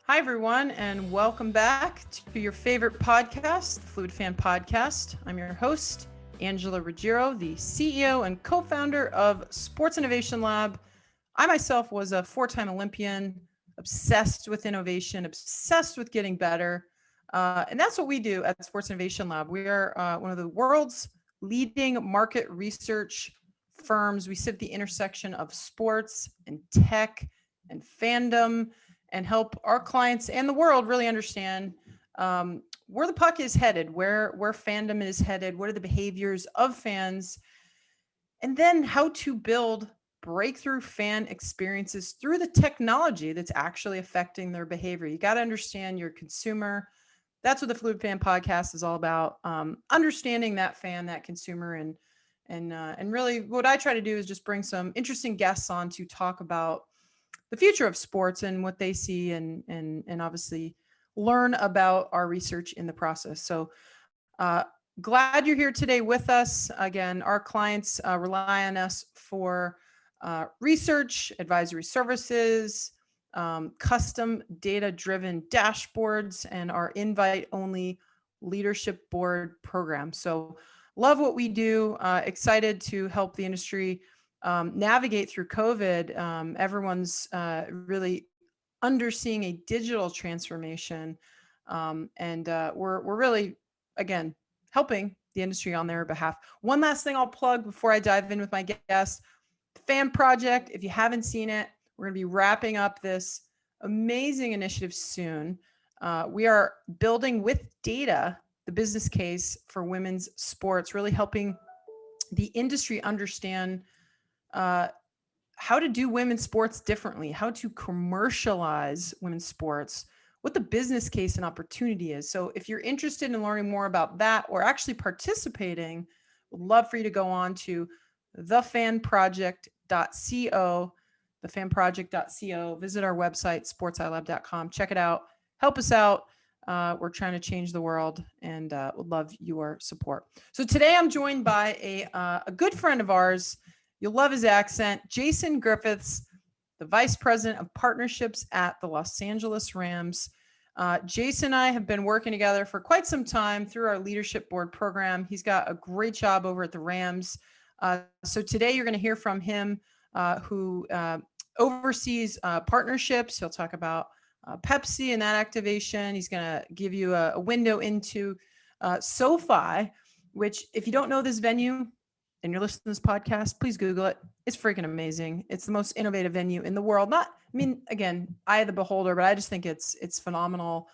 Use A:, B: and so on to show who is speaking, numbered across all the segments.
A: Hi, everyone, and welcome back to your favorite podcast, the Fluid Fan Podcast. I'm your host, Angela Ruggiero, the CEO and co-founder of Sports Innovation Lab. I myself was a four-time Olympian, obsessed with innovation, obsessed with getting better. And that's what we do at Sports Innovation Lab. We are one of the world's leading market research firms. We sit at the intersection of sports and tech and fandom and help our clients and the world really understand where the puck is headed, where fandom is headed, what are the behaviors of fans, and then how to build breakthrough fan experiences through the technology that's actually affecting their behavior. You got to understand your consumer. That's what the Fluid Fan Podcast is all about. Understanding that fan, that consumer, and really what I try to do is just bring some interesting guests on to talk about the future of sports and what they see, and obviously learn about our research in the process. So glad you're here today with us. Again, our clients rely on us for research, advisory services, custom data-driven dashboards, and our invite-only leadership board program. So love what we do. Excited to help the industry navigate through COVID. Everyone's really underseeing a digital transformation, and we're really, again, helping the industry on their behalf. One last thing I'll plug before I dive in with my guest: the Fan Project. If you haven't seen it, we're going to be wrapping up this amazing initiative soon. We are building with data the business case for women's sports, really helping the industry understand how to do women's sports differently, how to commercialize women's sports, what the business case and opportunity is. So if you're interested in learning more about that or actually participating, would love for you to go on to thefanproject.co, thefanproject.co, visit our website, sportsilab.com, check it out, help us out. We're trying to change the world and would love your support. So today I'm joined by a good friend of ours. You'll love his accent, Jason Griffiths, the Vice President of Partnerships at the Los Angeles Rams. Jason and I have been working together for quite some time through our leadership board program. He's got a great job over at the Rams. So today you're going to hear from him, who oversees partnerships. He'll talk about Pepsi and that activation. He's going to give you a window into SoFi, which, if you don't know this venue and you're listening to this podcast, please Google it. It's freaking amazing. It's the most innovative venue in the world. Again, eye of the beholder, but I just think it's phenomenal.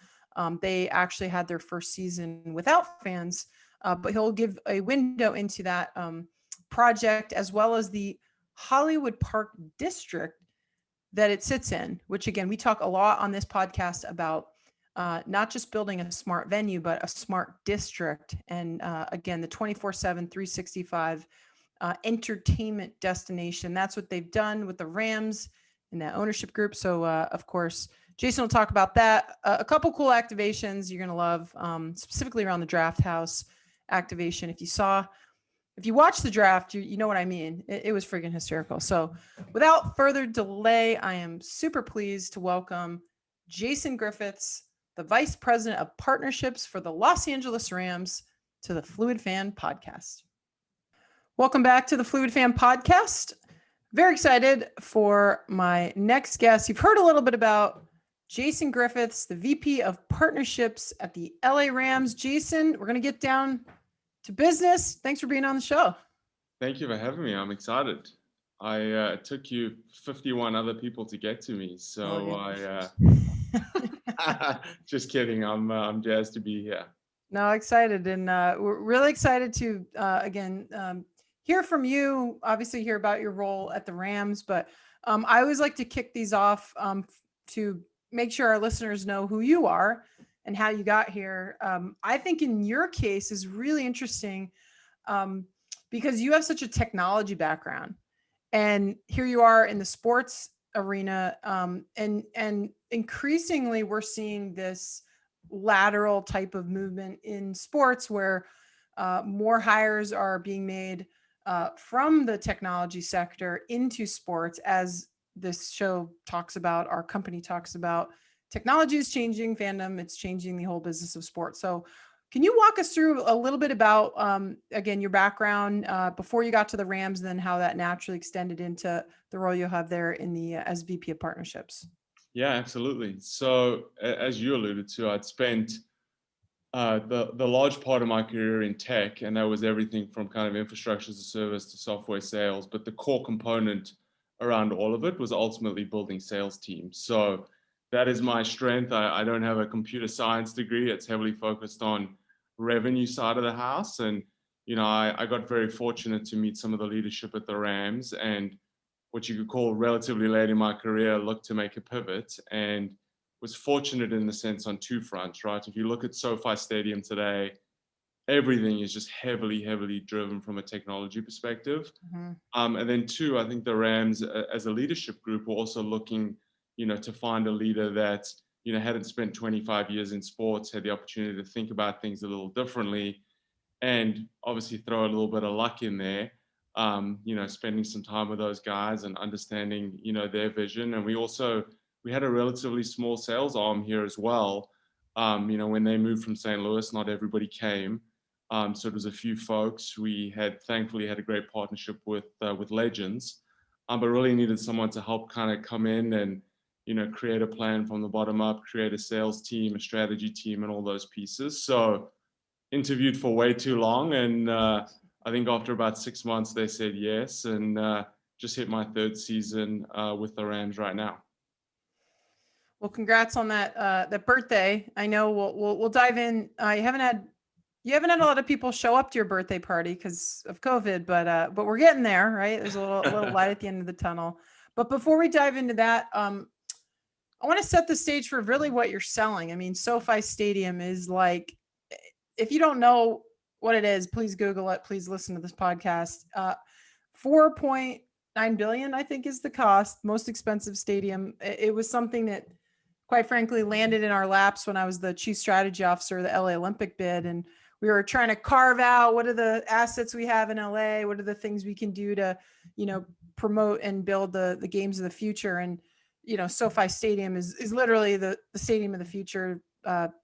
A: They actually had their first season without fans, but he'll give a window into that project, as well as the Hollywood Park district that it sits in, which, again, we talk a lot on this podcast about not just building a smart venue, but a smart district. And again, the 24/7, 365 entertainment destination. That's what they've done with the Rams and that ownership group. So of course, Jason will talk about that. A couple cool activations you're going to love, specifically around the Draft House activation. If you watch the draft, you know what I mean. It was freaking hysterical. So without further delay, I am super pleased to welcome Jason Griffiths, the Vice President of Partnerships for the Los Angeles Rams, to the Fluid Fan Podcast. Welcome back to the Fluid Fan Podcast. Very excited for my next guest. You've heard a little bit about Jason Griffiths, the VP of Partnerships at the LA Rams. Jason, we're going to get down to business. Thanks for being on the show.
B: Thank you for having me. I'm excited. It took you 51 other people to get to me, so just kidding. I'm jazzed to be here.
A: No, excited, and we're really excited to again hear from you. Obviously, hear about your role at the Rams, but I always like to kick these off to make sure our listeners know who you are and how you got here. I think in your case is really interesting because you have such a technology background, and here you are in the sports arena, and increasingly we're seeing this lateral type of movement in sports where more hires are being made from the technology sector into sports, as this show talks about, our company talks about technology is changing fandom. It's changing the whole business of sports. So can you walk us through a little bit about, again, your background before you got to the Rams, and then how that naturally extended into the role you have there in the as VP of partnerships?
B: Yeah, absolutely. So as you alluded to, I'd spent the large part of my career in tech, and that was everything from kind of infrastructure as a service to software sales. But the core component around all of it was ultimately building sales teams. So that is my strength. I don't have a computer science degree. It's heavily focused on revenue side of the house. And, I got very fortunate to meet some of the leadership at the Rams, and what you could call relatively late in my career, looked to make a pivot, and was fortunate in the sense on two fronts, right? If you look at SoFi Stadium today, everything is just heavily, heavily driven from a technology perspective. And then two, I think the Rams as a leadership group were also looking, to find a leader that, hadn't spent 25 years in sports, had the opportunity to think about things a little differently, and obviously throw a little bit of luck in there. Spending some time with those guys and understanding, their vision. And we had a relatively small sales arm here as well. When they moved from St. Louis, not everybody came. So it was a few folks. We thankfully had a great partnership with Legends, but really needed someone to help kind of come in and, create a plan from the bottom up, create a sales team, a strategy team, and all those pieces. So interviewed for way too long, and I think after about 6 months they said yes, and just hit my third season with the Rams right now.
A: Well, congrats on that birthday. I know we'll dive in. You haven't had a lot of people show up to your birthday party because of COVID, but we're getting there, right? There's a little light at the end of the tunnel. But before we dive into that, I want to set the stage for really what you're selling. I mean, SoFi Stadium is like, if you don't know what it is, please Google it. Please listen to this podcast. $4.9 billion, I think, is the cost. Most expensive stadium. It was something that, quite frankly, landed in our laps when I was the chief strategy officer of the LA Olympic bid. And we were trying to carve out what are the assets we have in LA? What are the things we can do to, promote and build the games of the future? And, SoFi Stadium is literally the stadium of the future.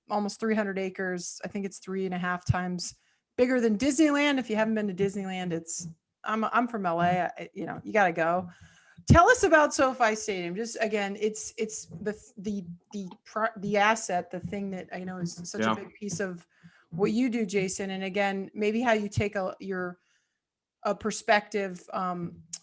A: Almost 300 acres. I think it's 3.5 times bigger than Disneyland. If you haven't been to Disneyland, I'm from LA. You got to go. Tell us about SoFi Stadium. Just again, it's the asset, the thing that I know is such a big piece of what you do, Jason. And again, maybe how you take a perspective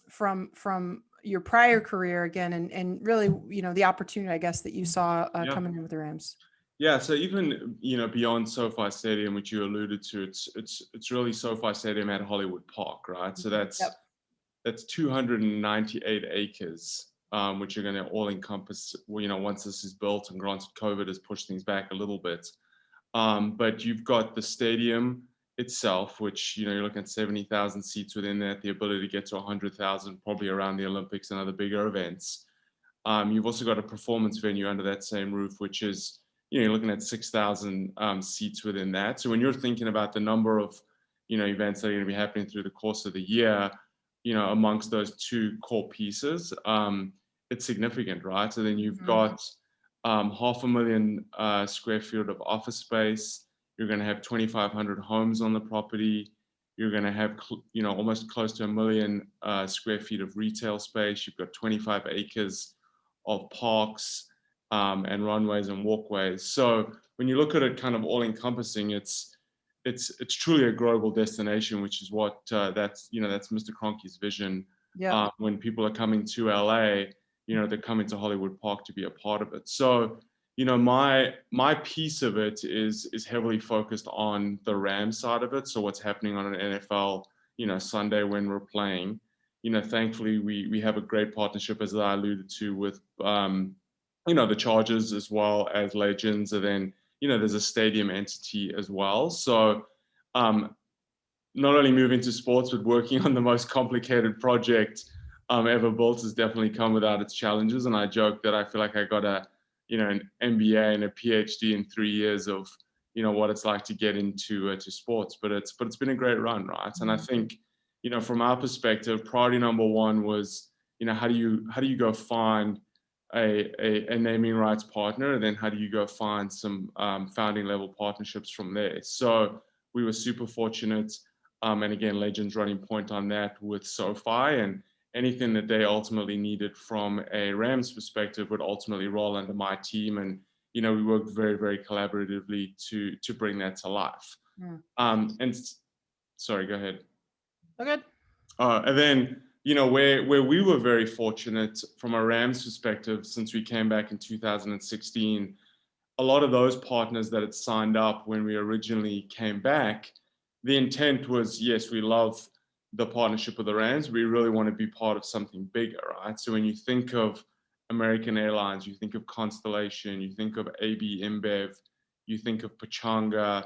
A: from your prior career again, and really, the opportunity, I guess, that you saw coming in with the Rams.
B: Yeah, so even beyond SoFi Stadium, which you alluded to, it's really SoFi Stadium at Hollywood Park, right? So that's 298 acres, which are going to all encompass, once this is built, and granted COVID has pushed things back a little bit. But you've got the stadium itself, which, you're looking at 70,000 seats within that, the ability to get to 100,000, probably around the Olympics and other bigger events. You've also got a performance venue under that same roof, which is, you're looking at 6,000 seats within that. So when you're thinking about the number of, events that are going to be happening through the course of the year, amongst those two core pieces, it's significant, right? So then you've got 500,000 square feet of office space. You're going to have 2,500 homes on the property. You're going to have, almost close to 1 million square feet of retail space. You've got 25 acres of parks and runways and walkways. So when you look at it kind of all encompassing, it's truly a global destination, which is what that's Mr. Kroenke's vision.
A: Yeah.
B: When people are coming to LA, they're coming to Hollywood Park to be a part of it. So, my piece of it is heavily focused on the Rams side of it. So what's happening on an NFL, Sunday when we're playing. Thankfully we have a great partnership, as I alluded to, with the Chargers as well as Legends, and then there's a stadium entity as well. So not only moving to sports, but working on the most complicated project ever built has definitely come without its challenges. And I joke that I feel like I got an MBA and a PhD in 3 years of what it's like to get into sports. But it's been a great run, right? And I think from our perspective, priority number one was how do you go find a naming rights partner, and then how do you go find some founding level partnerships from there? So we were super fortunate, and again, Legends running point on that with SoFi, and anything that they ultimately needed from a Rams perspective would ultimately roll under my team, and we worked very, very collaboratively to bring that to life. And sorry, go ahead.
A: Okay.
B: And then, where we were very fortunate from a Rams perspective, since we came back in 2016, a lot of those partners that had signed up when we originally came back, the intent was, yes, we love the partnership with the Rams. We really want to be part of something bigger, right? So when you think of American Airlines, you think of Constellation, you think of AB InBev, you think of Pachanga,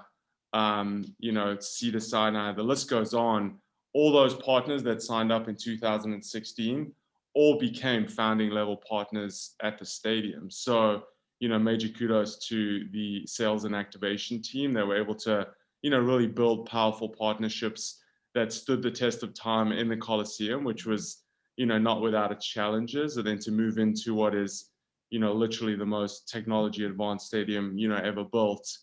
B: Cedar Sinai, the list goes on. All those partners that signed up in 2016 all became founding level partners at the stadium. So, major kudos to the sales and activation team. They were able to, really build powerful partnerships that stood the test of time in the Coliseum, which was, not without its challenges. And then to move into what is, literally the most technology advanced stadium, ever built,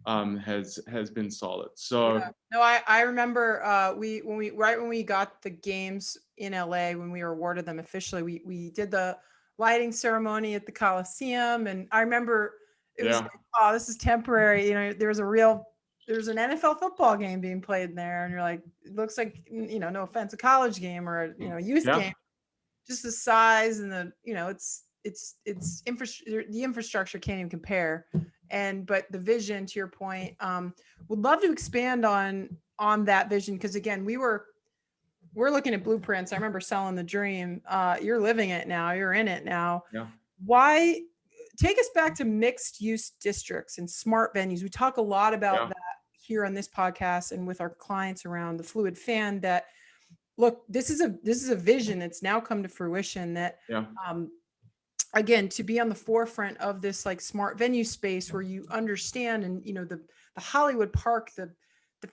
B: has been solid. So
A: yeah. No, I remember when we got the games in LA, when we were awarded them officially, we did the lighting ceremony at the Coliseum, and I remember it was like, oh, this is temporary. There's an NFL football game being played there, and you're like, it looks like, no offense, a college game or a youth game, just the size and the the infrastructure can't even compare. But the vision, to your point, would love to expand on that vision, because again, we're looking at blueprints. I remember selling the dream. You're living it now. You're in it now.
B: Yeah.
A: Why? Take us back to mixed use districts and smart venues. We talk a lot about that here on this podcast and with our clients around the Fluid Fan. That look, this is a vision that's now come to fruition. That again, to be on the forefront of this like smart venue space where you understand, and the Hollywood Park, the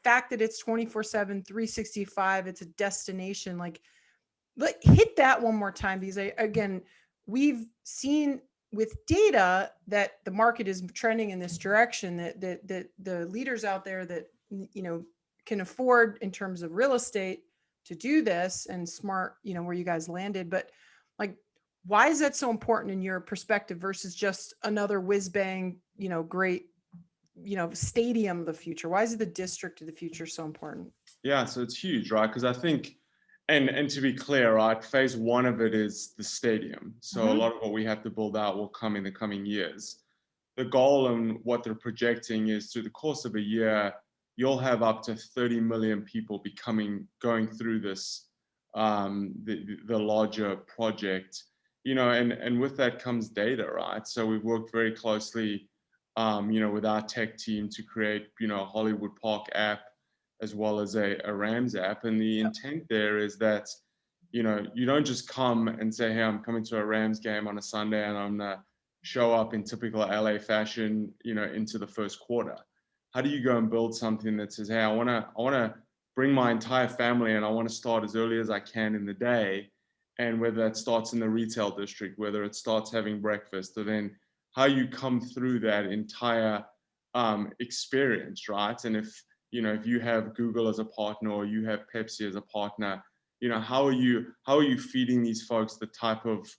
A: fact that it's 24/7, 365, it's a destination. Like, hit that one more time, because we've seen with data that the market is trending in this direction, that the leaders out there that can afford in terms of real estate to do this, and smart, where you guys landed. But like, why is that so important in your perspective versus just another whiz bang, great, stadium of the future? Why is it the district of the future so important?
B: Yeah, so it's huge, right? Because I think, and to be clear, right, phase one of it is the stadium. So a lot of what we have to build out will come in the coming years. The goal and what they're projecting is through the course of a year, you'll have up to 30 million people going through this, the larger project, and with that comes data, right? So we've worked very closely, with our tech team to create, a Hollywood Park app, as well as a Rams app. And the intent there is that, you don't just come and say, hey, I'm coming to a Rams game on a Sunday and I'm gonna show up in typical LA fashion, into the first quarter. How do you go and build something that says, hey, I wanna bring my entire family and I wanna start as early as I can in the day. And whether that starts in the retail district, whether it starts having breakfast, or then how you come through that entire experience, right? And if you have Google as a partner, or you have Pepsi as a partner, how are you feeding these folks the type of,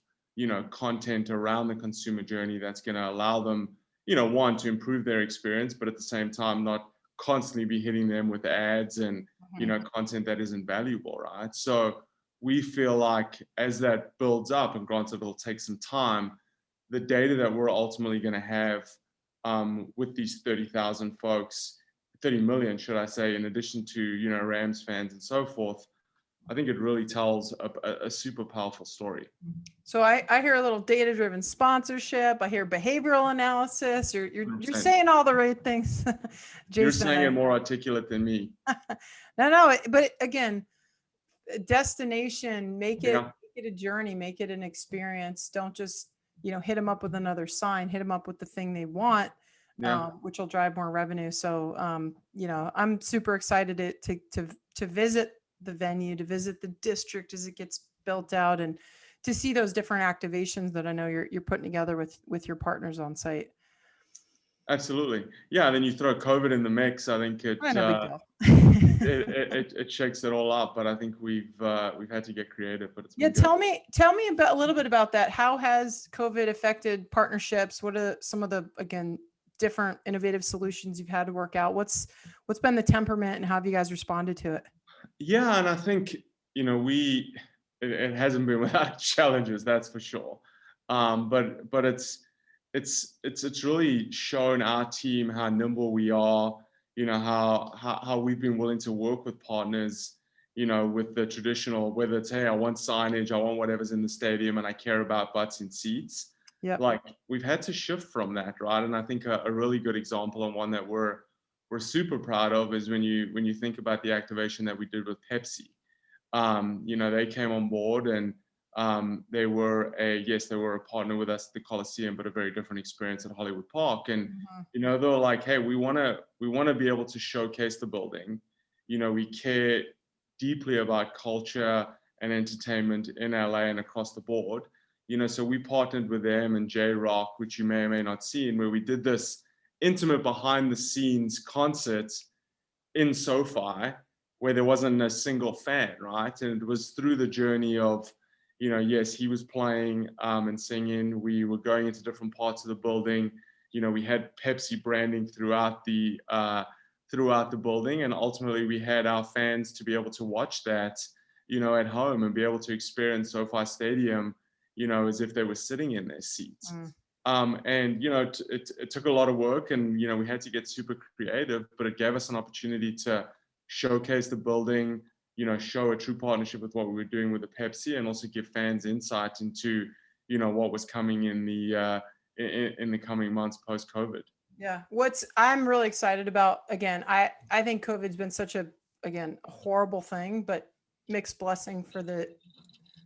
B: content around the consumer journey that's going to allow them, one, to improve their experience, but at the same time, not constantly be hitting them with ads and, content that isn't valuable, right? So we feel like as that builds up, and granted it'll take some time, the data that we're ultimately going to have with these 30,000 folks, 30 million, should I say, in addition to, Rams fans and so forth, I think it really tells a super powerful story.
A: So I hear a little data-driven sponsorship. I hear behavioral analysis. You're saying all the right things. Jason,
B: you're saying it more articulate than me.
A: No, but again, destination, make it a journey, make it an experience. Don't just, hit them up with another sign, hit them up with the thing they want. Which will drive more revenue. So, I'm super excited to visit the venue, to visit the district as it gets built out, and to see those different activations that I know you're putting together with your partners on site.
B: Absolutely. Yeah. And then you throw COVID in the mix. I think
A: No big deal.
B: it shakes it all up. But I think we've had to get creative. But it's been
A: Yeah,
B: good.
A: tell me about a little bit about that. How has COVID affected partnerships? What are some of the, again, different innovative solutions you've had to work out? What's been the temperament, and how have you guys responded to it?
B: Yeah, and I think it hasn't been without challenges, that's for sure. But it's really shown our team how nimble we are. How we've been willing to work with partners. With the traditional, whether it's, hey, I want signage, I want whatever's in the stadium, and I care about butts in seats.
A: Yeah.
B: Like, we've had to shift from that, right? And I think a really good example, and one that we're super proud of, is when you think about the activation that we did with Pepsi. They came on board, and they were a partner with us at the Coliseum, but a very different experience at Hollywood Park. And they were like, hey, we want to be able to showcase the building. We care deeply about culture and entertainment in LA and across the board. So we partnered with them and J-Rock, which you may or may not seen, where we did this intimate behind the scenes concerts in SoFi, where there wasn't a single fan, right? And it was through the journey of, yes, he was playing and singing. We were going into different parts of the building. We had Pepsi branding throughout the building, and ultimately we had our fans to be able to watch that, at home, and be able to experience SoFi Stadium, as if they were sitting in their seats. And it took a lot of work, and we had to get super creative, but it gave us an opportunity to showcase the building, show a true partnership with what we were doing with the Pepsi, and also give fans insight into what was coming in the coming months post COVID.
A: Yeah, I'm really excited about, again, I think COVID's been such a horrible thing, but mixed blessing for the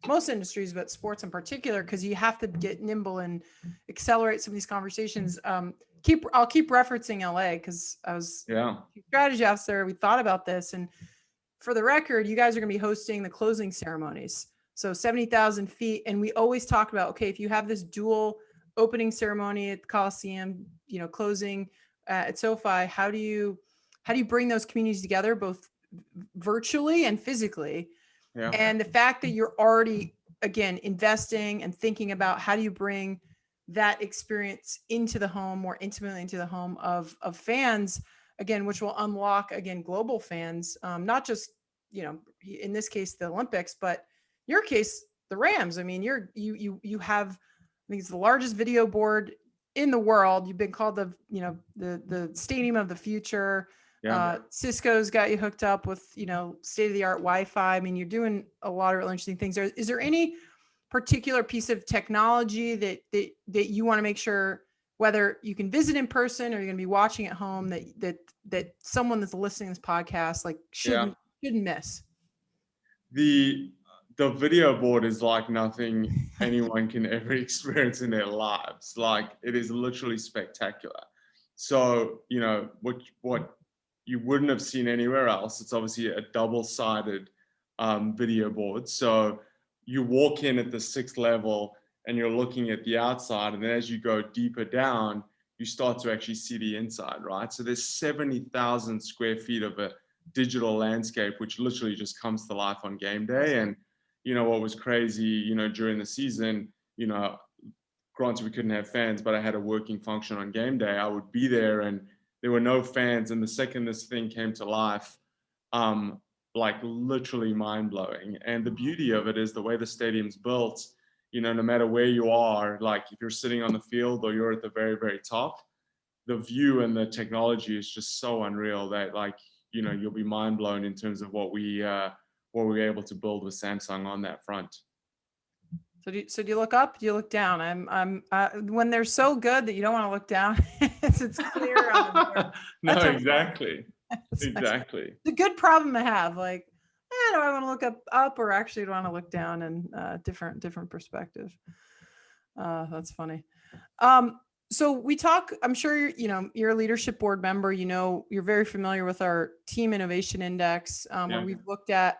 A: most industries, but sports in particular, because you have to get nimble and accelerate some of these conversations. I'll keep referencing LA, because I was strategy officer. We thought about this, and for the record, you guys are going to be hosting the closing ceremonies. So 70,000 feet, and we always talk about, okay, if you have this dual opening ceremony at the Coliseum, closing at SoFi, how do you bring those communities together, both virtually and physically? Yeah. And the fact that you're already, again, investing and thinking about how do you bring that experience into the home, more intimately into the home of fans, again, which will unlock, again, global fans, not just, in this case, the Olympics, but your case, the Rams. I mean, you have, I think it's the largest video board in the world. You've been called the stadium of the future. Yeah. Cisco's got you hooked up with, state-of-the-art Wi-Fi. I mean, you're doing a lot of really interesting things. Is there any particular piece of technology that you want to make sure, whether you can visit in person or you're going to be watching at home, that someone that's listening to this podcast shouldn't miss?
B: The video board is like nothing anyone can ever experience in their lives. Like, it is literally spectacular. So, what you wouldn't have seen anywhere else. It's obviously a double-sided video board. So you walk in at the 6th level and you're looking at the outside, and then as you go deeper down, you start to actually see the inside, right? So there's 70,000 square feet of a digital landscape, which literally just comes to life on game day. And what was crazy, during the season, granted we couldn't have fans, but I had a working function on game day. I would be there, and there were no fans. And the second this thing came to life, literally mind-blowing. And the beauty of it is the way the stadium's built, no matter where you are, like if you're sitting on the field or you're at the very, very top, the view and the technology is just so unreal that you'll be mind blown in terms of what we were able to build with Samsung on that front.
A: So do you look up? Do you look down? I'm when they're so good that you don't want to look down. it's clear on the
B: No, exactly. Exactly.
A: It's a good problem to have. Like, do I want to look up or actually do I want to look down, and different perspective. That's funny. So we talk, I'm sure you're a leadership board member, you're very familiar with our team innovation index, where we've looked at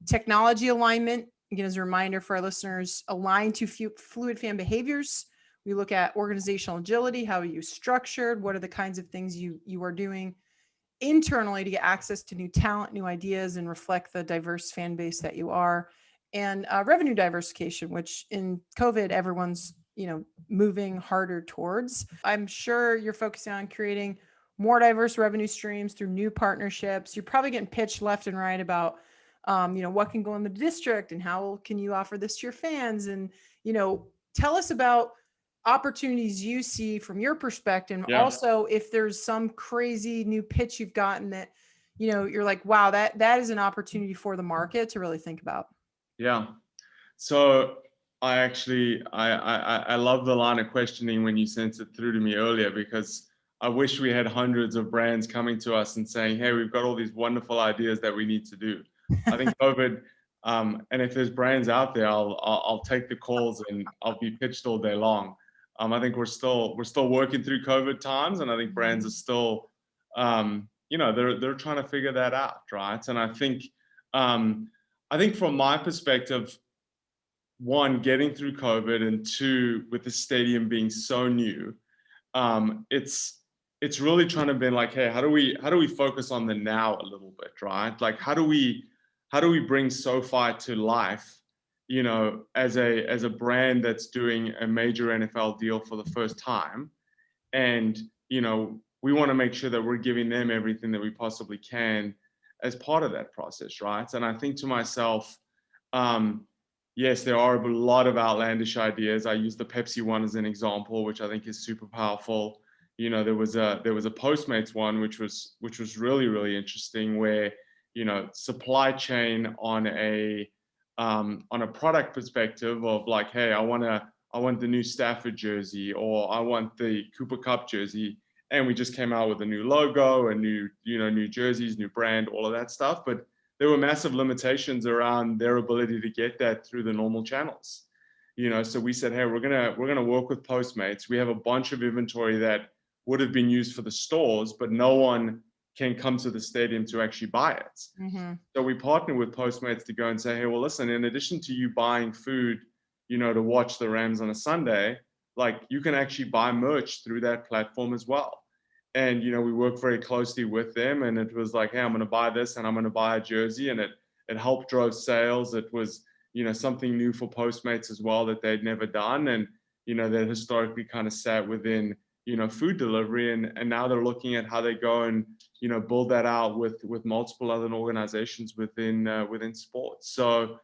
A: technology alignment, again, as a reminder for our listeners, aligned to fluid fan behaviors. We look at organizational agility, how are you structured, what are the kinds of things you are doing internally to get access to new talent, new ideas, and reflect the diverse fan base that you are, and revenue diversification, which in COVID everyone's moving harder towards. I'm sure you're focusing on creating more diverse revenue streams through new partnerships. You're probably getting pitched left and right about what can go in the district and how can you offer this to your fans, and tell us about opportunities you see from your perspective. And also, if there's some crazy new pitch you've gotten that, you're like, wow, that is an opportunity for the market to really think about.
B: Yeah. So I love the line of questioning when you sent it through to me earlier, because I wish we had hundreds of brands coming to us and saying, hey, we've got all these wonderful ideas that we need to do. I think COVID, and if there's brands out there, I'll take the calls and I'll be pitched all day long. I think we're still working through COVID times, and I think brands are still, they're trying to figure that out, right? And I think from my perspective, one, getting through COVID, and two, with the stadium being so new, it's really trying to be like, hey, how do we focus on the now a little bit, right? Like, how do we bring SoFi to life, as a brand that's doing a major NFL deal for the first time, and we want to make sure that we're giving them everything that we possibly can as part of that process, right? And I think to myself, yes, there are a lot of outlandish ideas. I use the Pepsi one as an example, which I think is super powerful. There was a Postmates one, which was really, really interesting, where supply chain on a product perspective of like, hey, I want the new Stafford jersey, or I want the Cooper Cup jersey, and we just came out with a new logo, a new jerseys, new brand, all of that stuff. But there were massive limitations around their ability to get that through the normal channels. So we said, hey, we're gonna work with Postmates. We have a bunch of inventory that would have been used for the stores, but no one can come to the stadium to actually buy it. Mm-hmm. So we partnered with Postmates to go and say, hey, well, listen, in addition to you buying food, to watch the Rams on a Sunday, like, you can actually buy merch through that platform as well. And, we work very closely with them, and it was like, hey, I'm going to buy this and I'm going to buy a jersey. And it helped drive sales. It was, something new for Postmates as well that they'd never done. And, that historically kind of sat within, food delivery. And now they're looking at how they go and, build that out with multiple other organizations within sports. So,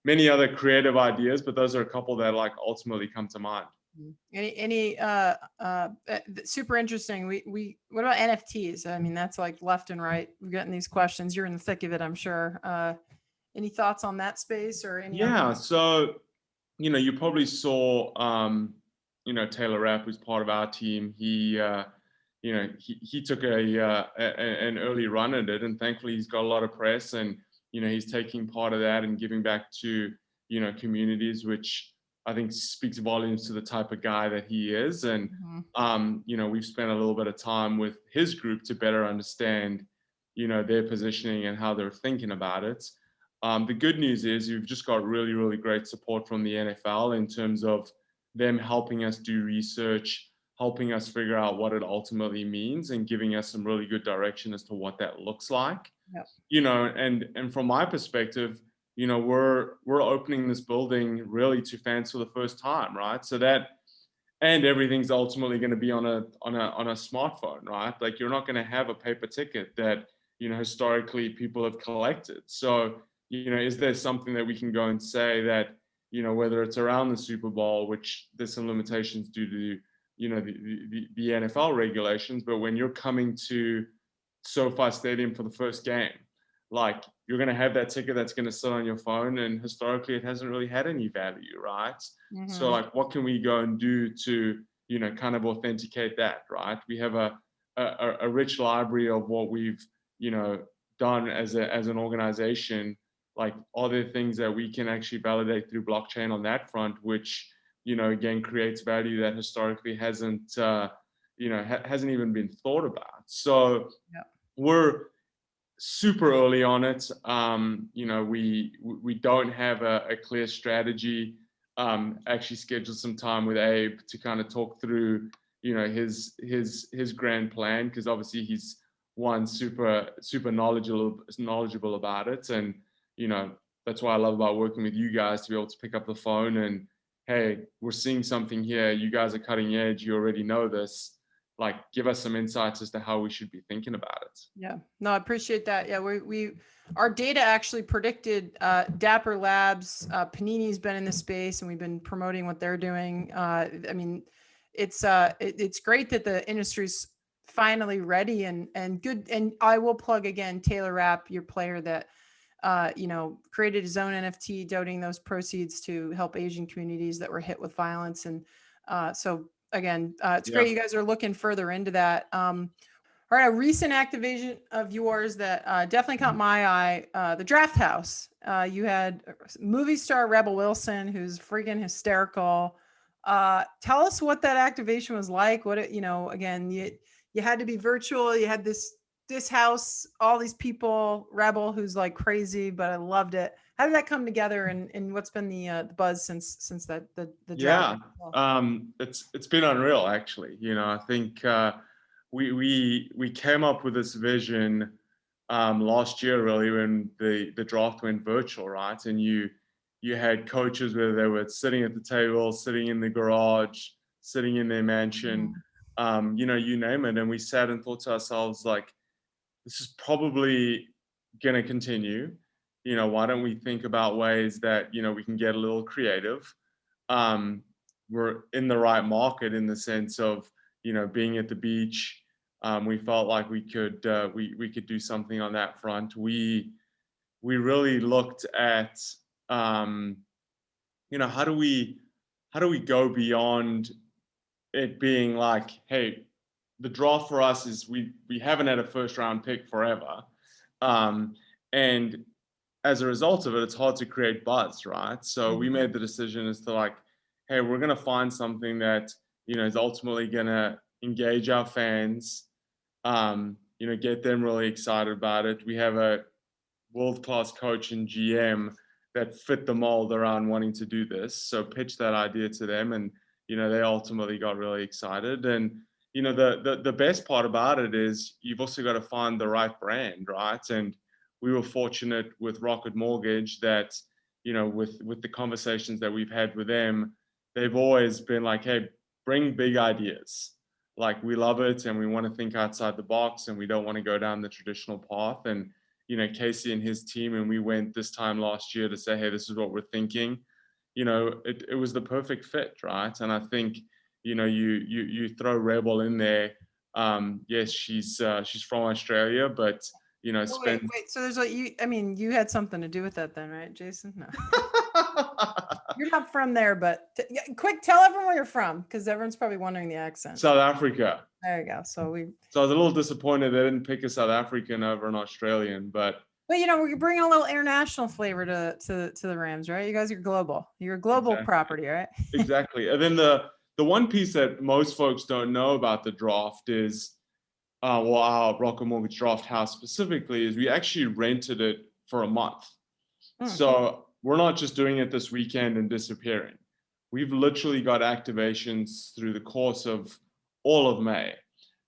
B: many other creative ideas, but those are a couple that like ultimately come to mind.
A: Any super interesting. What about NFTs? I mean, that's like left and right. We're getting these questions. You're in the thick of it, I'm sure. Any thoughts on that space or any?
B: Yeah. So, you probably saw, Taylor Rapp, who's part of our team. He took an early run at it, and thankfully he's got a lot of press, and, he's taking part of that and giving back to, communities, which I think speaks volumes to the type of guy that he is. And, we've spent a little bit of time with his group to better understand, their positioning and how they're thinking about it. The good news is you've just got really, really great support from the NFL in terms of them helping us do research, helping us figure out what it ultimately means, and giving us some really good direction as to what that looks like. Yep. And from my perspective, we're opening this building really to fans for the first time, right? So that, and everything's ultimately going to be on a smartphone, right? Like, you're not going to have a paper ticket that, historically people have collected. So, is there something that we can go and say that, whether it's around the Super Bowl, which there's some limitations due to, the NFL regulations, but when you're coming to SoFi Stadium for the first game, like, you're going to have that ticket that's going to sit on your phone, and historically it hasn't really had any value, right? Mm-hmm. So, like, what can we go and do to, kind of authenticate that, right? We have a rich library of what we've, done as an organization. Like, are there things that we can actually validate through blockchain on that front, which, again, creates value that historically hasn't even been thought about. So, yeah. We're super early on it. We don't have a clear strategy. Actually scheduled some time with Abe to kind of talk through, his grand plan, because obviously he's super knowledgeable about it. And, that's why I love about working with you guys, to be able to pick up the phone and, hey, we're seeing something here. You guys are cutting edge. You already know this. Like, give us some insights as to how we should be thinking about it.
A: Yeah, no, I appreciate that. Yeah, our data actually predicted Dapper Labs. Panini's been in the space, and we've been promoting what they're doing. I mean, it's great that the industry's finally ready and good. And I will plug again Taylor Rapp, your player that created his own NFT, donating those proceeds to help Asian communities that were hit with violence. And so again, it's great you guys are looking further into that. All right, a recent activation of yours that definitely caught my eye, the Draft House. You had movie star Rebel Wilson, who's freaking hysterical. Tell us what that activation was like. Again, you had to be virtual. You had this house, all these people, Rebel, who's like crazy, but I loved it. How did that come together, and what's been the buzz since the draft?
B: It's been unreal, actually. I think we came up with this vision last year, really, when the draft went virtual, right? And you had coaches, whether they were sitting at the table, sitting in the garage, sitting in their mansion, you name it. And we sat and thought to ourselves, like, this is probably going to continue. Why don't we think about ways that, we can get a little creative? We're in the right market, in the sense of, being at the beach. We felt like we could do something on that front. We really looked at, how do we go beyond it being like, hey, the draft for us is we haven't had a first round pick forever. And as a result of it, it's hard to create buzz, right? So we made the decision as to, like, hey, we're going to find something that, is ultimately going to engage our fans, get them really excited about it. We have a world-class coach and GM that fit the mold around wanting to do this. So pitched that idea to them, and, they ultimately got really excited. And, the best part about it is you've also got to find the right brand, right? And we were fortunate with Rocket Mortgage that, with the conversations that we've had with them, they've always been like, hey, bring big ideas. Like, we love it, and we want to think outside the box, and we don't want to go down the traditional path. And, Casey and his team, and we went this time last year to say, hey, this is what we're thinking. It was the perfect fit, right? And I think, you throw Rebel in there. Yes, she's from Australia, but
A: wait. So there's you had something to do with that then, right, Jason? No. You're not from there, but quick, tell everyone where you're from, because everyone's probably wondering the accent.
B: South Africa.
A: There you go. So I
B: was a little disappointed they didn't pick a South African over an Australian, but
A: we're bringing a little international flavor to the Rams, right? You guys are global. You're a global property, right?
B: Exactly. And then the one piece that most folks don't know about the draft is, our Rocket Mortgage Draft House specifically, is we actually rented it for a month. So we're not just doing it this weekend and disappearing. We've literally got activations through the course of all of May.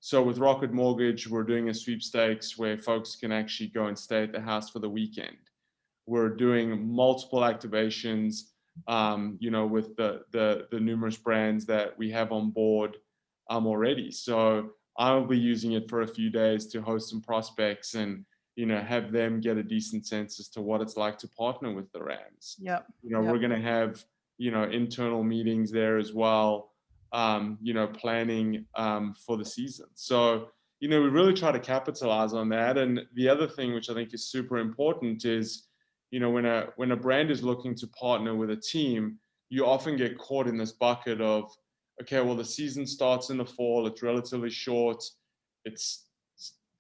B: So with Rocket Mortgage, we're doing a sweepstakes where folks can actually go and stay at the house for the weekend. We're doing multiple activations, with the numerous brands that we have on board already. So I'll be using it for a few days to host some prospects and, have them get a decent sense as to what it's like to partner with the Rams.
A: Yep.
B: We're going to have, internal meetings there as well, planning for the season. So, we really try to capitalize on that. And the other thing, which I think is super important, is, when a brand is looking to partner with a team, you often get caught in this bucket of, okay, well, the season starts in the fall. It's relatively short. It's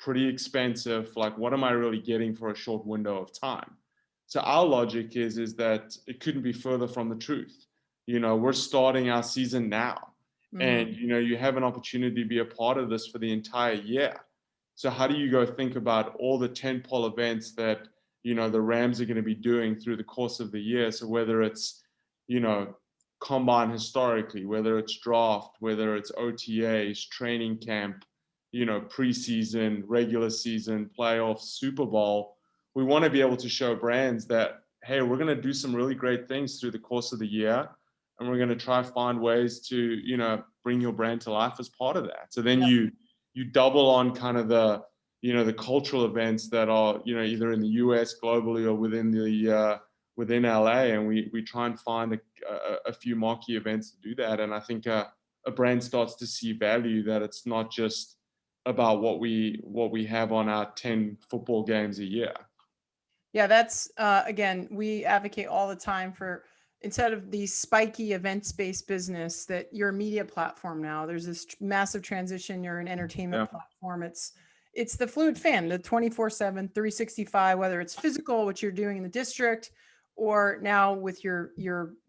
B: pretty expensive. Like, what am I really getting for a short window of time? So our logic is that it couldn't be further from the truth. We're starting our season now, and, you have an opportunity to be a part of this for the entire year. So how do you go think about all the tentpole events that, the Rams are going to be doing through the course of the year? So whether it's, combine historically, whether it's draft, whether it's OTAs, training camp, preseason, regular season, playoffs, Super Bowl, we want to be able to show brands that, hey, we're going to do some really great things through the course of the year, and we're going to try find ways to, bring your brand to life as part of that. So then you double on kind of the, the cultural events that are, either in the US, globally, or within LA, and we try and find a few marquee events to do that. And I think a brand starts to see value, that it's not just about what we have on our 10 football games a year.
A: Yeah, that's again, we advocate all the time for, instead of the spiky events-based business, that you're a media platform now. There's this massive transition. You're an entertainment platform. It's the fluid fan, the 24/7, 365, whether it's physical, which you're doing in the district, or now with your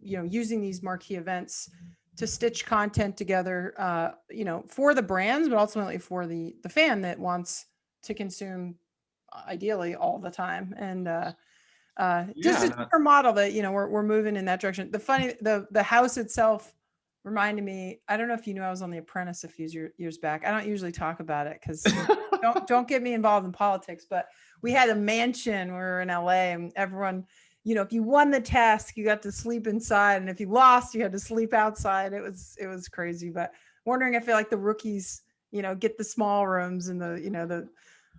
A: using these marquee events to stitch content together, for the brands, but ultimately for the fan that wants to consume ideally all the time. And just a different model that, we're moving in that direction. The house itself reminded me, I don't know if you knew I was on The Apprentice a few years back. I don't usually talk about it because don't get me involved in politics, but we had a mansion. We were in LA, and everyone, if you won the task, you got to sleep inside, and if you lost, you had to sleep outside. It was crazy. But wondering if like the rookies, get the small rooms, and the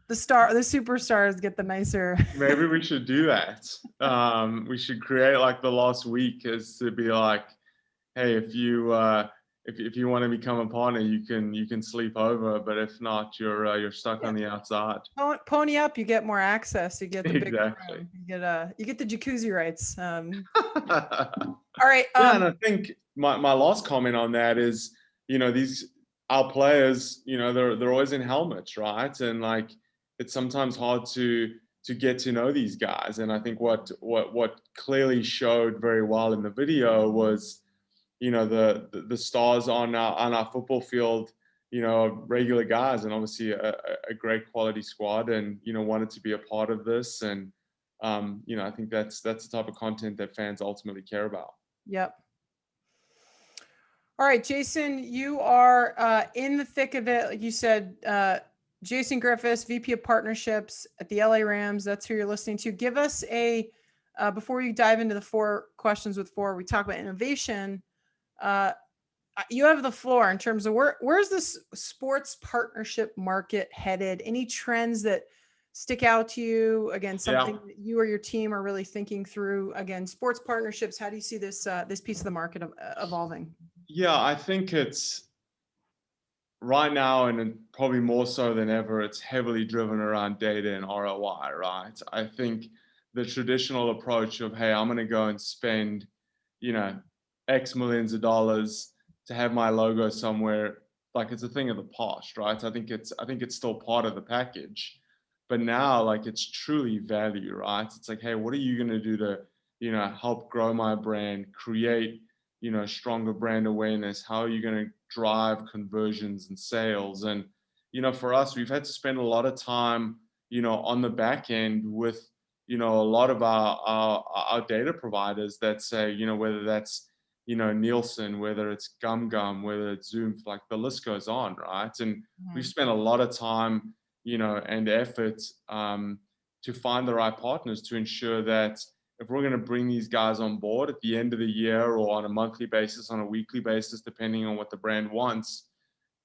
A: superstars get the nicer.
B: Maybe we should do that. We should create like the last week as to be like, hey, if you want to become a partner, you can sleep over, but if not, you're stuck on the outside.
A: Pony up, you get more access. You get the big
B: exactly.
A: room. You get the jacuzzi rights. All right.
B: And I think my last comment on that is, our players, they're always in helmets, right? And like, it's sometimes hard to get to know these guys. And I think what clearly showed very well in the video was, the stars on our football field, regular guys, and obviously a great quality squad, and wanted to be a part of this. And I think that's the type of content that fans ultimately care about.
A: Yep. All right, Jason, you are in the thick of it. Like you said, Jason Griffiths, VP of Partnerships at the LA Rams. That's who you're listening to. Give us before you dive into the 4 questions with 4, we talk about innovation. You have the floor in terms of where's this sports partnership market headed? Any trends that stick out to you? Again, something that you or your team are really thinking through. Again, sports partnerships. How do you see this piece of the market evolving?
B: Yeah, I think it's right now, and probably more so than ever, it's heavily driven around data and ROI, right? I think the traditional approach of, hey, I'm going to go and spend, X millions of dollars to have my logo somewhere, like it's a thing of the past, right? I think it's still part of the package, but now like it's truly value, right? It's like, hey, what are you going to do to, help grow my brand, create, stronger brand awareness? How are you going to drive conversions and sales? And, for us, we've had to spend a lot of time, on the back end with, a lot of our data providers that say, whether that's, Nielsen, whether it's Gum, whether it's Zoom, like the list goes on, right? And we've spent a lot of time, and effort to find the right partners to ensure that if we're going to bring these guys on board at the end of the year, or on a monthly basis, on a weekly basis, depending on what the brand wants,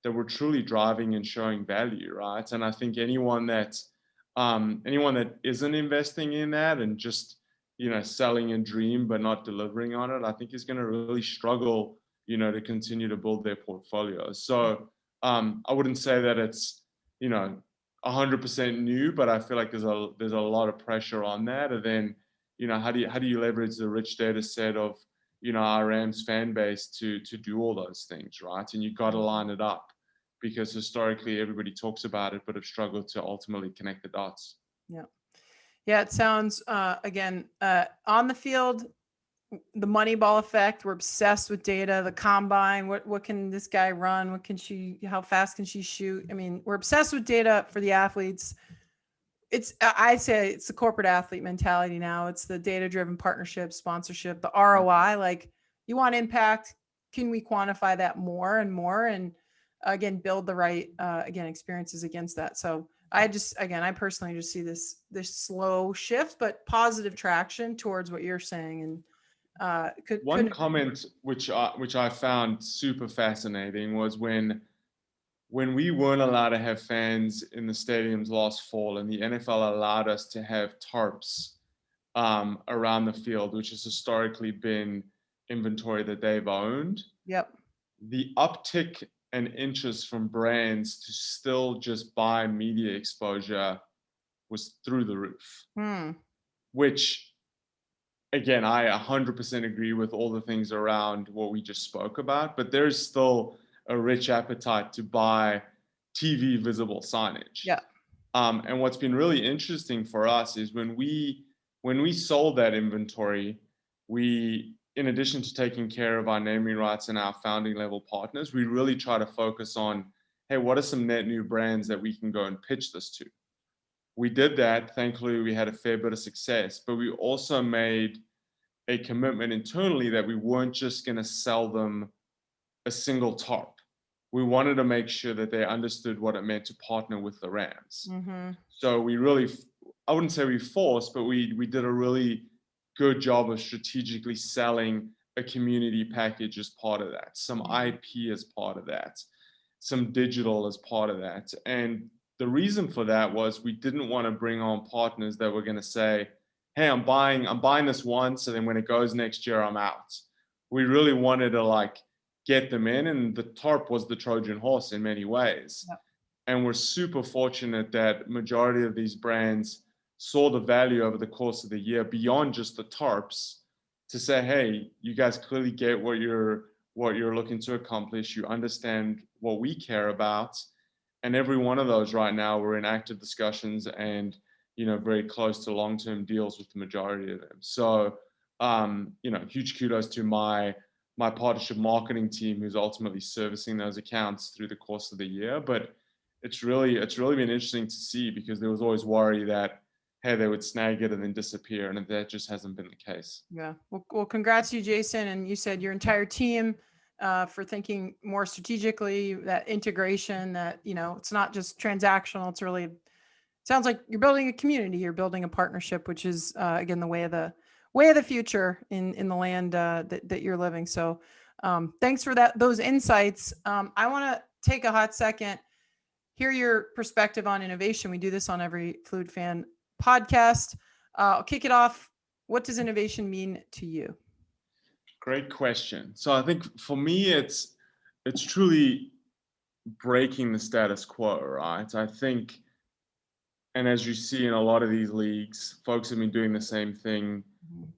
B: that we're truly driving and showing value, right? And I think anyone that isn't investing in that and just, selling a dream but not delivering on it, I think is going to really struggle, to continue to build their portfolio. So I wouldn't say that it's, 100% new, but I feel like there's a lot of pressure on that. And then, how do you leverage the rich data set of, our Rams fan base to do all those things, right? And you got to line it up, because historically everybody talks about it, but have struggled to ultimately connect the dots.
A: Yeah. Yeah, it sounds, again, on the field, the Moneyball effect. We're obsessed with data, the combine. What can this guy run? How fast can she shoot? I mean, we're obsessed with data for the athletes. I'd say it's the corporate athlete mentality now. It's the data-driven partnership, sponsorship, the ROI. Like, you want impact. Can we quantify that more and more? And again, build the right, experiences against that. So I personally just see this slow shift, but positive traction towards what you're saying. And
B: one comment which I found super fascinating was when we weren't allowed to have fans in the stadiums last fall, and the NFL allowed us to have tarps around the field, which has historically been inventory that they've owned.
A: Yep.
B: The uptick and interest from brands to still just buy media exposure was through the roof. Which, again, I 100% agree with all the things around what we just spoke about, but there's still a rich appetite to buy TV visible signage.
A: Yeah.
B: And what's been really interesting for us is when we sold that inventory, we, in addition to taking care of our naming rights and our founding level partners, we really try to focus on, hey, what are some net new brands that we can go and pitch this to? We did that. Thankfully, we had a fair bit of success, but we also made a commitment internally that we weren't just going to sell them a single tarp. We wanted to make sure that they understood what it meant to partner with the Rams.
A: Mm-hmm.
B: So we really, I wouldn't say we forced, but we did a really good job of strategically selling a community package as part of that, some IP as part of that, some digital as part of that. And the reason for that was we didn't want to bring on partners that were going to say, hey, I'm buying this once, and then when it goes next year, I'm out. We really wanted to like get them in, and the tarp was the Trojan horse in many ways. Yep. And we're super fortunate that majority of these brands saw the value over the course of the year beyond just the tarps to say, hey, you guys clearly get what you're looking to accomplish. You understand what we care about. And every one of those right now, we're in active discussions and, very close to long-term deals with the majority of them. So, huge kudos to my partnership marketing team who's ultimately servicing those accounts through the course of the year. But it's really been interesting to see, because there was always worry that, hey, they would snag it and then disappear, and that just hasn't been the case.
A: Yeah. Well, congrats to you, Jason. And you said your entire team for thinking more strategically, that integration, that, it's not just transactional. It's really, it sounds like you're building a community, you're building a partnership, which is, again, the way of the future in the land that you're living. So thanks for those insights. I want to take a hot second, hear your perspective on innovation. We do this on every Fluid Fan podcast. I'll kick it off. What does innovation mean to you?
B: Great question. So I think for me, it's truly breaking the status quo, right? I think, and as you see in a lot of these leagues, folks have been doing the same thing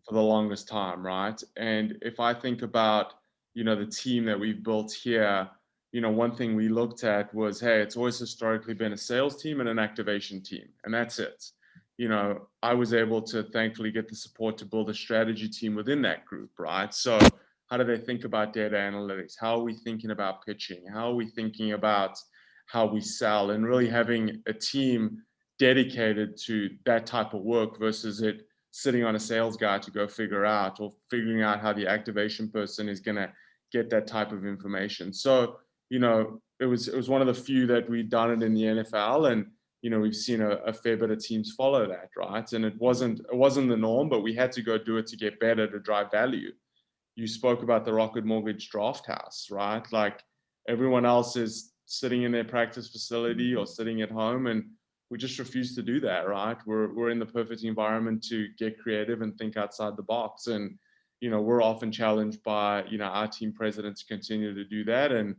B: for the longest time, right? And if I think about, the team that we've built here, one thing we looked at was, hey, it's always historically been a sales team and an activation team, and that's it. I was able to thankfully get the support to build a strategy team within that group, right? So how do they think about data analytics? How are we thinking about pitching? How are we thinking about how we sell? And really having a team dedicated to that type of work versus it sitting on a sales guy to go figure out, or figuring out how the activation person is going to get that type of information. So, it was one of the few that we'd done it in the NFL, and we've seen a fair bit of teams follow that, right? And it wasn't the norm, but we had to go do it to get better, to drive value. You spoke about the Rocket Mortgage Draft House, right? Like, everyone else is sitting in their practice facility or sitting at home, and we just refuse to do that, right? We're in the perfect environment to get creative and think outside the box. And, we're often challenged by, our team president to continue to do that. And,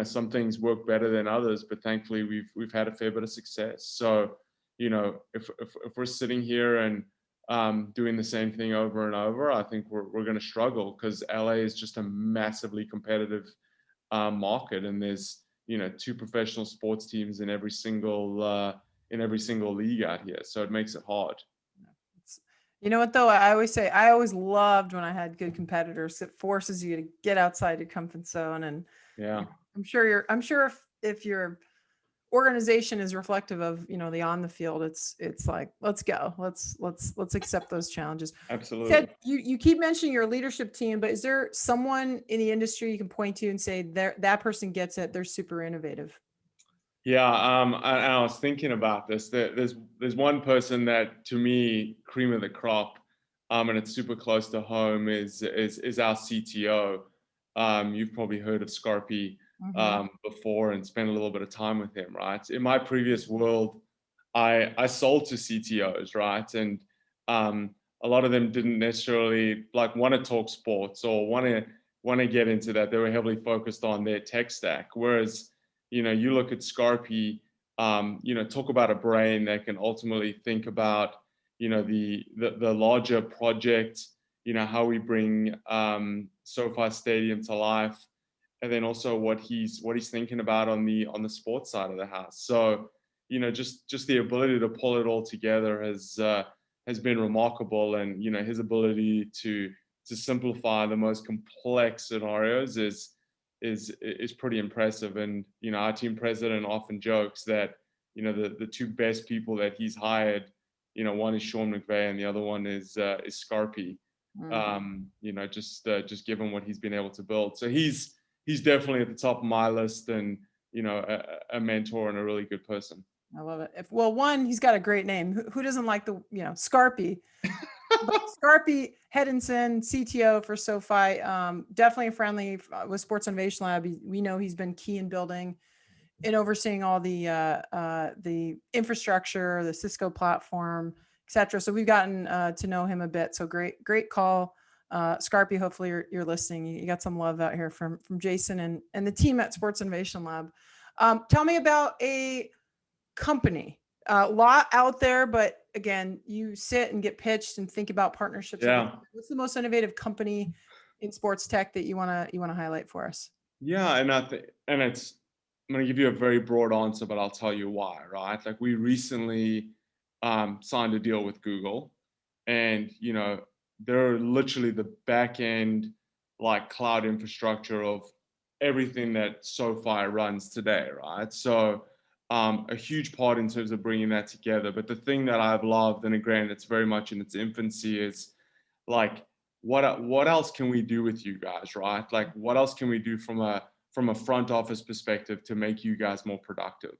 B: some things work better than others, but thankfully we've had a fair bit of success. So, if we're sitting here and doing the same thing over and over, I think we're going to struggle, because LA is just a massively competitive market, and there's 2 professional sports teams in every single league out here, so it makes it hard.
A: You know what though? I always say I always loved when I had good competitors. It forces you to get outside your comfort zone, and
B: Yeah,
A: I'm sure if your organization is reflective of the on the field, it's like let's go, let's accept those challenges. You
B: absolutely.
A: said you keep mentioning your leadership team, but is there someone in the industry you can point to and say that person gets it? They're super innovative.
B: Yeah, I was thinking about this. There's one person that to me, cream of the crop, and it's super close to home is our CTO. You've probably heard of Scarpy
A: Mm-hmm.
B: before and spent a little bit of time with him, right? In my previous world, I sold to CTOs, right? And a lot of them didn't necessarily like want to talk sports or want to get into that. They were heavily focused on their tech stack, whereas you look at Scarpy, talk about a brain that can ultimately think about, the larger project, how we bring SoFi Stadium to life, and then also what he's thinking about on the sports side of the house. So, just the ability to pull it all together has been remarkable, and his ability to simplify the most complex scenarios is pretty impressive. And our team president often jokes that the two best people that he's hired, one is Sean McVay and the other one is Scarpy. Just given what he's been able to build, so he's definitely at the top of my list, and a mentor and a really good person.
A: I love it. One, he's got a great name. Who doesn't like the Scarpy? Scarpy Hedinson, CTO for SoFi, definitely friendly with Sports Innovation Lab. We know he's been key in building and overseeing all the infrastructure, the Cisco platform, etc. So we've gotten to know him a bit. So great call, Scarpy. Hopefully you're listening. You got some love out here from Jason and the team at Sports Innovation Lab. Tell me about a company. A lot out there, but again, you sit and get pitched and think about partnerships.
B: Yeah.
A: What's the most innovative company in sports tech that you wanna highlight for us?
B: Yeah, and I'm going to give you a very broad answer, but I'll tell you why, right? Like we recently signed a deal with Google, and they're literally the back end, like cloud infrastructure of everything that SoFi runs today, right? So a huge part in terms of bringing that together. But the thing that I've loved, and again, it's very much in its infancy, is like what else can we do with you guys, right? Like what else can we do from a front office perspective to make you guys more productive?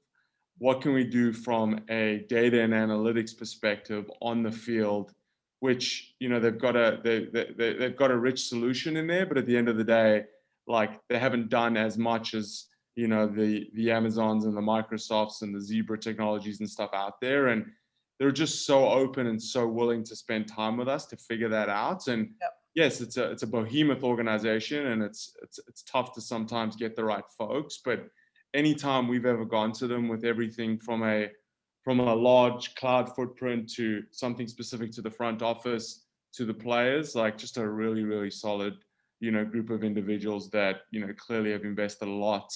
B: What can we do from a data and analytics perspective on the field, which they've got a rich solution in there, but at the end of the day, like they haven't done as much as the Amazons and the Microsofts and the Zebra technologies and stuff out there, and they're just so open and so willing to spend time with us to figure that out. And
A: Yep.
B: yes, it's a behemoth organization, and it's tough to sometimes get the right folks, but anytime we've ever gone to them with everything from a large cloud footprint to something specific to the front office to the players, like just a really, really solid, group of individuals that, clearly have invested a lot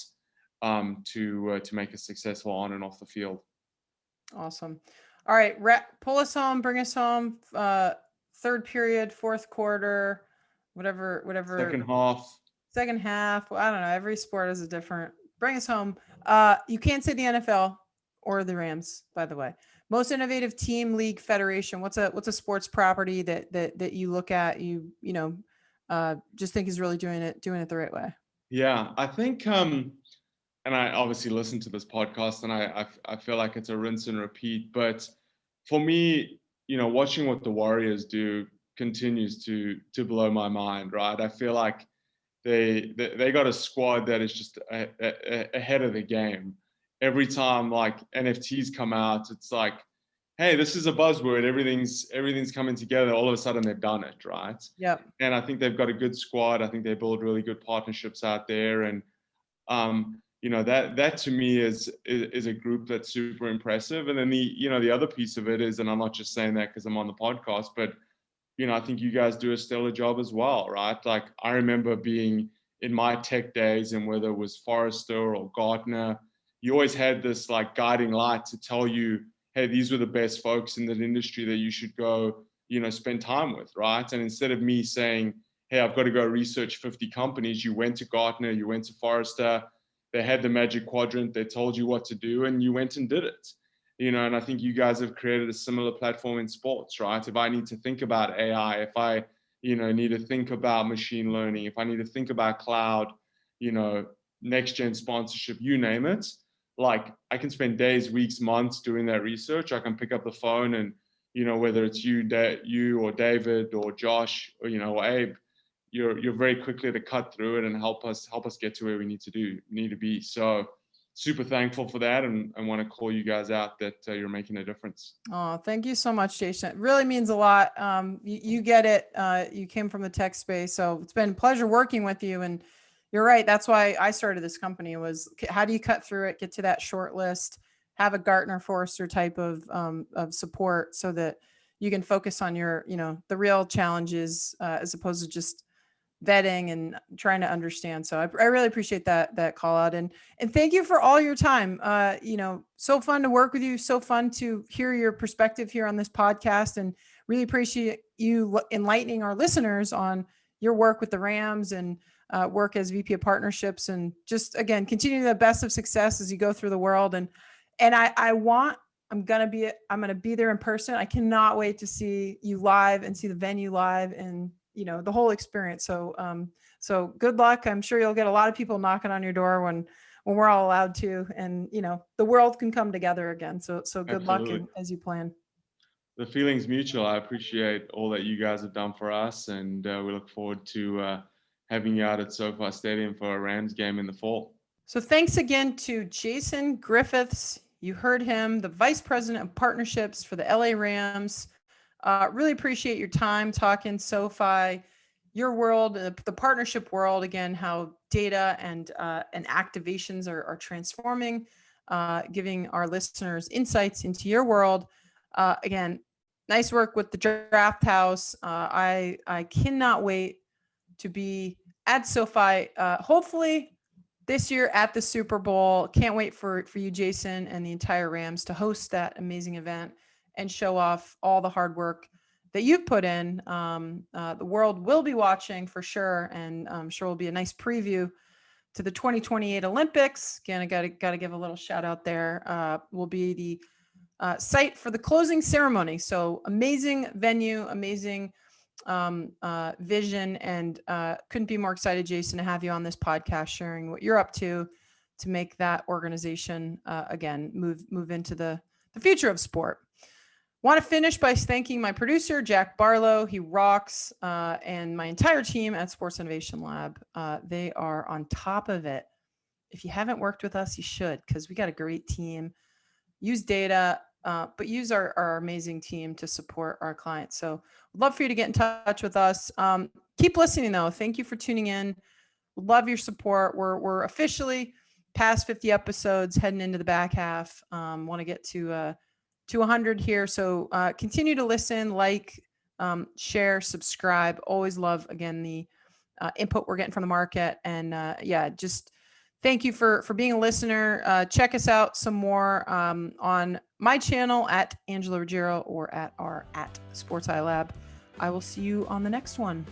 B: to make us successful on and off the field.
A: Awesome. All right, pull us home, bring us home. Third period, fourth quarter, whatever.
B: Second half.
A: Second half. Well, I don't know. Every sport is a different. Bring us home. You can't say the NFL or the Rams, by the way. Most innovative team, league, federation. What's a sports property that you look at, just think is really doing it the right way?
B: Yeah, I think and I obviously listen to this podcast, and I feel like it's a rinse and repeat. But for me, watching what the Warriors do continues to blow my mind, right? I feel like they got a squad that is just ahead of the game. Every time like NFTs come out, it's like, hey, this is a buzzword. Everything's coming together. All of a sudden, they've done it, right?
A: Yep.
B: And I think they've got a good squad. I think they build really good partnerships out there, and that to me is a group that's super impressive. And then the other piece of it is, and I'm not just saying that because I'm on the podcast, but I think you guys do a stellar job as well, right? Like I remember being in my tech days, and whether it was Forrester or Gartner, you always had this like guiding light to tell you, hey, these were the best folks in that industry that you should go spend time with, right? And instead of me saying, hey, I've got to go research 50 companies, you went to Gartner, you went to Forrester, they had the magic quadrant, they told you what to do, and you went and did it. And I think you guys have created a similar platform in sports, right? If I need to think about AI, if I, need to think about machine learning, if I need to think about cloud, next gen sponsorship, you name it, like I can spend days, weeks, months doing that research. I can pick up the phone and, whether it's you or David or Josh or, or Abe, you're very quickly to cut through it and help us get to where we need to be. So super thankful for that, and want to call you guys out that you're making a difference.
A: Oh, thank you so much, Jason. It really means a lot. You get it. You came from the tech space, so it's been a pleasure working with you. And you're right. That's why I started this company, was how do you cut through it, get to that short list, have a Gartner Forrester type of support so that you can focus on your, the real challenges as opposed to just vetting and trying to understand. So I really appreciate that call out, and thank you for all your time. So fun to work with you. So fun to hear your perspective here on this podcast, and really appreciate you enlightening our listeners on your work with the Rams and work as VP of partnerships, and just again, continue the best of success as you go through the world. And I'm going to be there in person. I cannot wait to see you live and see the venue live and the whole experience. So good luck. I'm sure you'll get a lot of people knocking on your door when we're all allowed to, and the world can come together again. So good
B: Absolutely.
A: luck as you plan.
B: The feeling's mutual. I appreciate all that you guys have done for us, and we look forward to having you out at SoFi Stadium for a Rams game in the fall.
A: So thanks again to Jason Griffiths. You heard him, the Vice President of Partnerships for the LA Rams. Really appreciate your time talking SoFi, your world, the partnership world, again, how data and activations are transforming, giving our listeners insights into your world. Again, nice work with the Draft House. I cannot wait to be at SoFi, hopefully this year at the Super Bowl. Can't wait for you, Jason, and the entire Rams to host that amazing event and show off all the hard work that you've put in. The world will be watching for sure, and I'm sure will be a nice preview to the 2028 Olympics. Again, I got to give a little shout out there. Will be the site for the closing ceremony. So amazing venue, amazing vision, and couldn't be more excited, Jason, to have you on this podcast sharing what you're up to make that organization again move into the future of sport. Want to finish by thanking my producer, Jack Barlow. He rocks, and my entire team at Sports Innovation Lab. They are on top of it. If you haven't worked with us, you should, because we got a great team. Use data, but use our amazing team to support our clients. So I'd love for you to get in touch with us. Keep listening, though. Thank you for tuning in. Love your support. We're officially past 50 episodes, heading into the back half. Want to get to 100 here. So continue to listen, share, subscribe. Always love, again, the input we're getting from the market. And just thank you for being a listener. Check us out some more on my channel at Angela Ruggiero or at Sports Lab. I will see you on the next one.